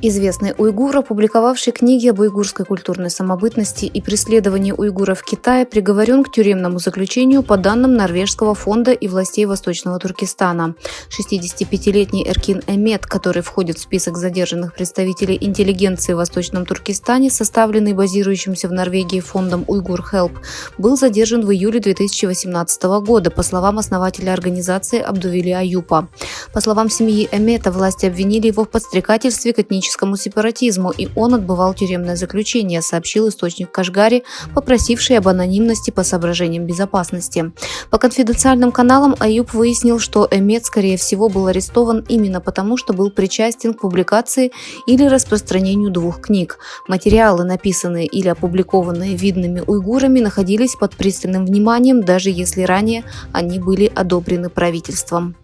Известный уйгур, опубликовавший книги об уйгурской культурной самобытности и преследовании уйгуров в Китае, приговорен к тюремному заключению по данным Норвежского фонда и властей Восточного Туркестана. 65-летний Эркин Эмет, который входит в список задержанных представителей интеллигенции в Восточном Туркестане, составленный базирующимся в Норвегии фондом Уйгур Хелп, был задержан в июле 2018 года, по словам основателя организации Абдувили Аюпа. По словам семьи Эмета, власти обвинили его в подстрекательстве к этническому сепаратизму, и он отбывал тюремное заключение, сообщил источник в Кашгаре, попросивший об анонимности по соображениям безопасности. По конфиденциальным каналам Аюп выяснил, что Эмет, скорее всего, был арестован именно потому, что был причастен к публикации или распространению 2 книг. Материалы, написанные или опубликованные видными уйгурами, находились под пристальным вниманием, даже если ранее они были одобрены правительством.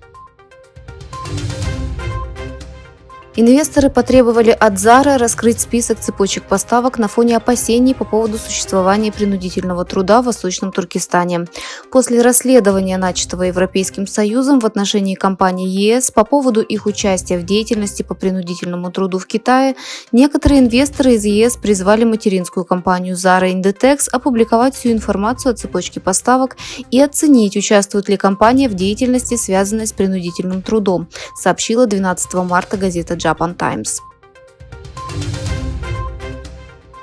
Инвесторы потребовали от Zara раскрыть список цепочек поставок на фоне опасений по поводу существования принудительного труда в Восточном Туркестане. После расследования, начатого Европейским Союзом в отношении компаний ЕС по поводу их участия в деятельности по принудительному труду в Китае, некоторые инвесторы из ЕС призвали материнскую компанию Zara Inditex опубликовать всю информацию о цепочке поставок и оценить, участвует ли компания в деятельности, связанной с принудительным трудом, сообщила 12 марта газета Japan Times.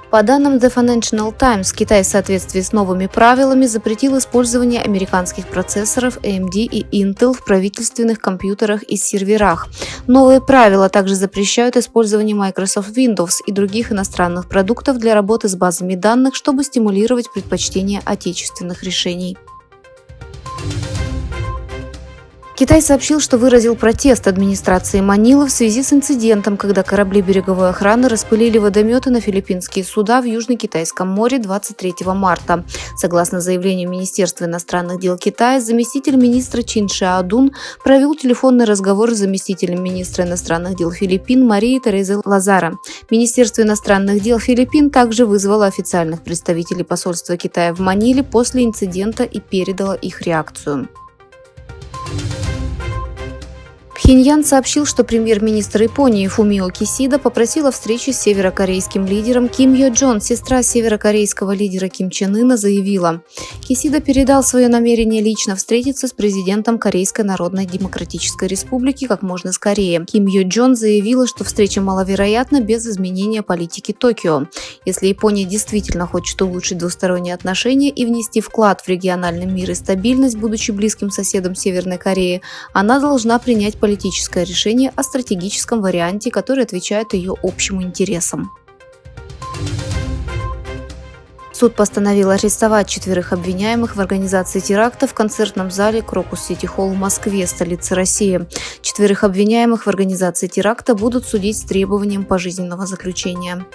По данным The Financial Times, Китай в соответствии с новыми правилами запретил использование американских процессоров AMD и Intel в правительственных компьютерах и серверах. Новые правила также запрещают использование Microsoft Windows и других иностранных продуктов для работы с базами данных, чтобы стимулировать предпочтение отечественных решений. Китай сообщил, что выразил протест администрации Манилы в связи с инцидентом, когда корабли береговой охраны распылили водометы на филиппинские суда в Южно-Китайском море 23 марта. Согласно заявлению Министерства иностранных дел Китая, заместитель министра Чин Шиадун провел телефонный разговор с заместителем министра иностранных дел Филиппин Марией Терезой Лазара. Министерство иностранных дел Филиппин также вызвало официальных представителей посольства Китая в Маниле после инцидента и передало их реакцию. Пхеньян сообщил, что премьер-министр Японии Фумио Кисида попросила встречи с северокорейским лидером. Ким Йо Джон, сестра северокорейского лидера Ким Чен Ына, заявила: Кисида передал свое намерение лично встретиться с президентом Корейской Народно-Демократической Республики как можно скорее. Ким Йо Джон заявила, что встреча маловероятна без изменения политики Токио. Если Япония действительно хочет улучшить двусторонние отношения и внести вклад в региональный мир и стабильность, будучи близким соседом Северной Кореи, она должна принять политическое решение о стратегическом варианте, который отвечает ее общим интересам. Суд постановил арестовать 4 обвиняемых в организации теракта в концертном зале Крокус Сити Холл в Москве, столице России. 4 обвиняемых в организации теракта будут судить с требованием пожизненного заключения.